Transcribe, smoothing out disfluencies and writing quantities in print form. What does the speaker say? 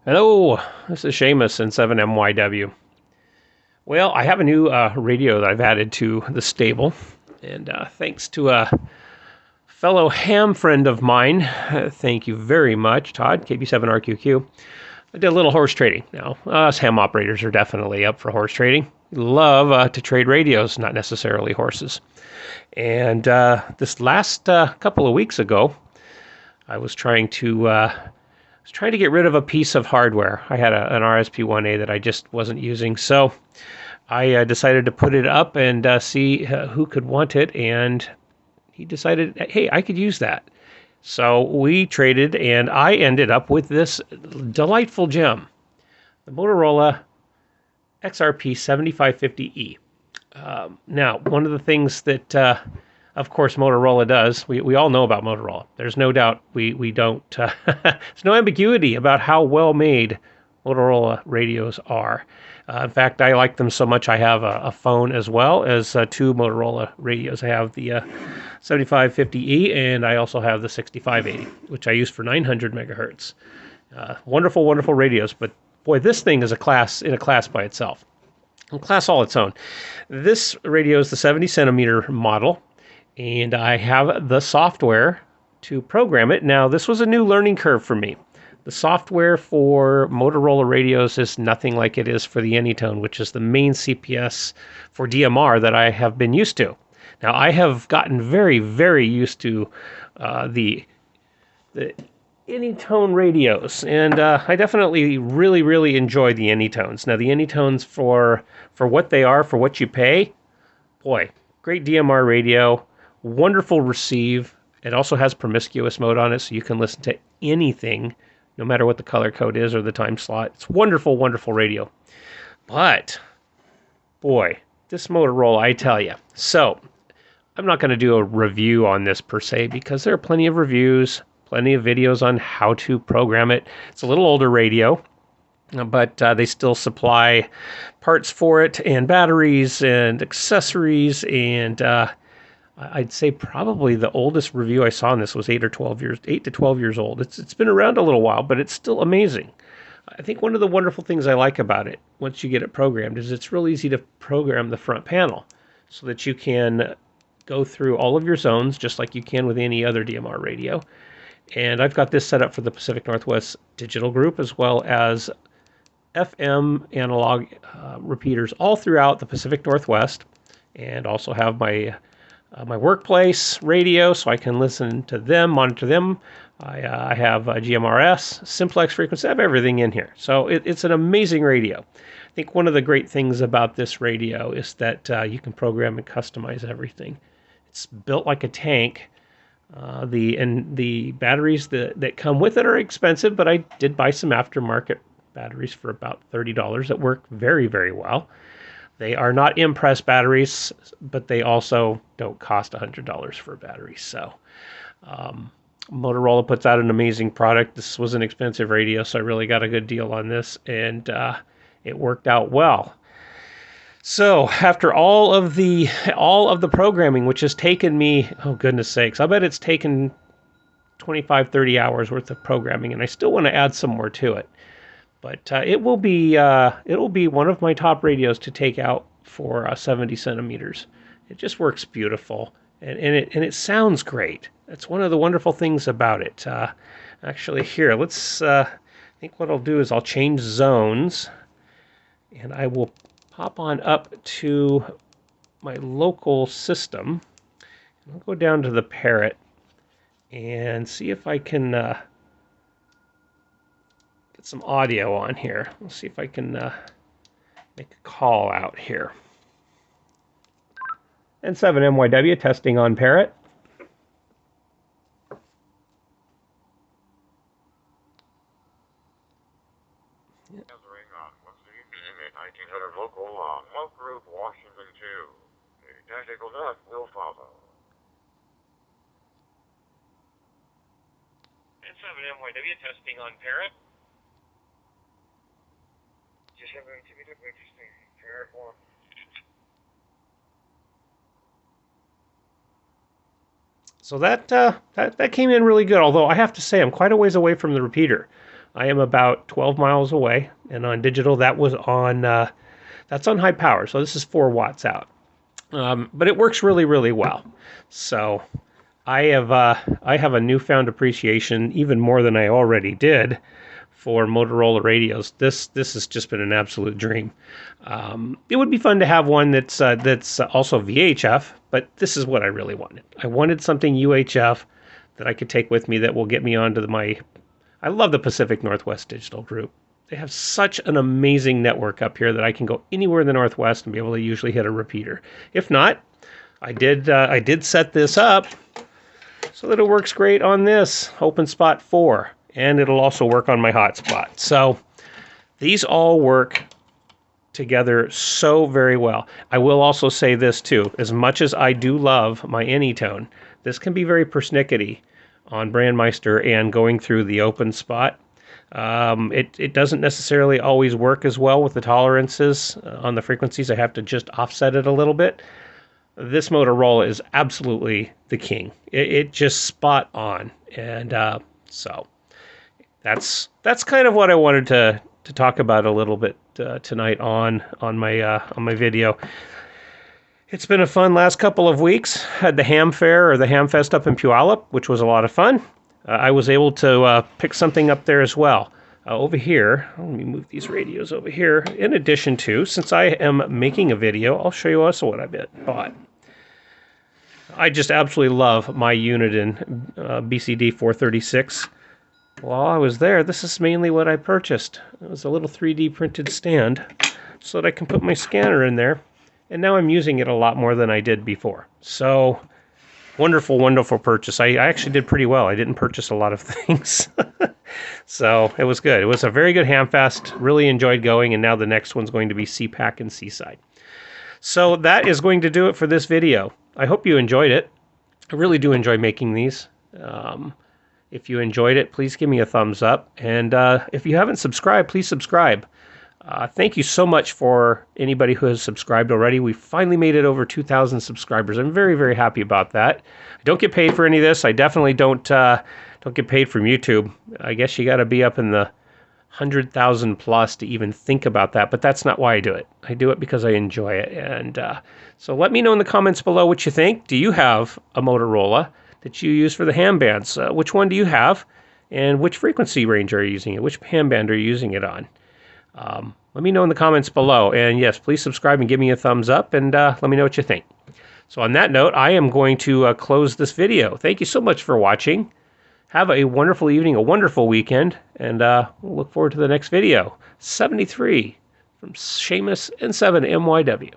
Hello, this is Seamus in 7MYW. Well, I have a new radio that I've added to the stable, and thanks to a fellow ham friend of mine, thank you very much, Todd, KB7RQQ, I did a little horse trading. Now, us ham operators are definitely up for horse trading. We love to trade radios, not necessarily horses. And this last couple of weeks ago, I was trying to get rid of a piece of hardware. I had an RSP1A that I just wasn't using, so I decided to put it up and see who could want it, and he decided, hey, I could use that. So we traded, and I ended up with this delightful gem, the Motorola XRP 7550E. Now, one of the things that, of course, Motorola does, we all know about Motorola. There's no doubt we don't, there's no ambiguity about how well made Motorola radios are. In fact, I like them so much I have a phone as well as two Motorola radios. I have the 7550E and I also have the 6580, which I use for 900 megahertz. Wonderful, wonderful radios, but boy, this thing is a class by itself. A class all its own. This radio is the 70 centimeter model, and I have the software to program it. Now, this was a new learning curve for me. The software for Motorola radios is nothing like it is for the Anytone, which is the main CPS for DMR that I have been used to. Now, I have gotten very, very used to the Anytone radios, and I definitely really, really enjoy the Anytones. Now, the Anytones, for what they are, for what you pay, boy, great DMR radio, wonderful receive. It also has promiscuous mode on it, so you can listen to anything, no matter what the color code is or the time slot. It's wonderful, wonderful radio. But, boy, this Motorola, I tell you. So, I'm not going to do a review on this per se, because there are plenty of reviews, plenty of videos on how to program it. It's a little older radio, but they still supply parts for it, and batteries, and accessories, and I'd say probably the oldest review I saw on this was 8 to 12 years old. It's been around a little while, but it's still amazing. I think one of the wonderful things I like about it, once you get it programmed, is it's real easy to program the front panel so that you can go through all of your zones just like you can with any other DMR radio. And I've got this set up for the Pacific Northwest digital group, as well as FM analog repeaters all throughout the Pacific Northwest, and also have my workplace radio, so I can listen to them, monitor them. I have GMRS, simplex frequency, I have everything in here. So it's an amazing radio. I think one of the great things about this radio is that you can program and customize everything. It's built like a tank. The batteries that come with it are expensive, but I did buy some aftermarket batteries for about $30 that work very, very well. They are not Impress batteries, but they also don't cost $100 for a battery. So Motorola puts out an amazing product. This was an expensive radio, so I really got a good deal on this, and it worked out well. So after all of the programming, which has taken me, oh goodness sakes, I bet it's taken 25, 30 hours worth of programming, and I still want to add some more to it. But it will be one of my top radios to take out for 70 centimeters. It just works beautiful, and it sounds great. That's one of the wonderful things about it. Actually, here, let's. I think what I'll do is I'll change zones, and I will pop on up to my local system. I'll go down to the Parrot and see if I can get some audio on here. Let's see if I can make a call out here. N7MYW testing on Parrot. Local Smoke Group, Washington 2. The tactical duck will follow. N7MYW testing on Parrot. Just have an activity interesting. Parrot 1. So that came in really good, although I have to say I'm quite a ways away from the repeater. I am about 12 miles away, and on digital that was on that's on high power, so this is 4 watts out. But it works really, really well. So I have a newfound appreciation, even more than I already did, for Motorola radios. This has just been an absolute dream. It would be fun to have one that's also VHF, but this is what I really wanted. I wanted something UHF that I could take with me that will get me onto my. I love the Pacific Northwest Digital Group. They have such an amazing network up here that I can go anywhere in the Northwest and be able to usually hit a repeater. If not, I did set this up so that it works great on this OpenSpot 4, and it'll also work on my hotspot. So these all work together so very well. I will also say this too, as much as I do love my Anytone, this can be very persnickety on Brandmeister and going through the OpenSpot. It doesn't necessarily always work as well with the tolerances on the frequencies. I have to just offset it a little bit. This Motorola is absolutely the king. It just spot on, and so that's kind of what I wanted to talk about a little bit tonight on my video. It's been a fun last couple of weeks. Had the Ham Fair or the Ham Fest up in Puyallup, which was a lot of fun. I was able to pick something up there as well. Over here, let me move these radios over here. In addition to, since I am making a video, I'll show you also what I bought. I just absolutely love my Uniden BCD 436. While I was there, this is mainly what I purchased. It was a little 3D printed stand so that I can put my scanner in there. And now I'm using it a lot more than I did before. So, wonderful, wonderful purchase. I actually did pretty well. I didn't purchase a lot of things. So, it was good. It was a very good Hamfest. Really enjoyed going, and now the next one's going to be CPAC and Seaside. So, that is going to do it for this video. I hope you enjoyed it. I really do enjoy making these. If you enjoyed it, please give me a thumbs up. And if you haven't subscribed, please subscribe. Thank you so much for anybody who has subscribed already. We finally made it over 2,000 subscribers. I'm very, very happy about that. I don't get paid for any of this. I definitely don't get paid from YouTube. I guess you got to be up in the 100,000 plus to even think about that, but that's not why I do it. I do it because I enjoy it. And so let me know in the comments below what you think. Do you have a Motorola that you use for the ham bands? Which one do you have? And which frequency range are you using it? Which ham band are you using it on? Let me know in the comments below. And yes, please subscribe and give me a thumbs up, and let me know what you think. So on that note, I am going to close this video. Thank you so much for watching. Have a wonderful evening, a wonderful weekend, and we'll look forward to the next video. 73 from Seamus and 7 MYW.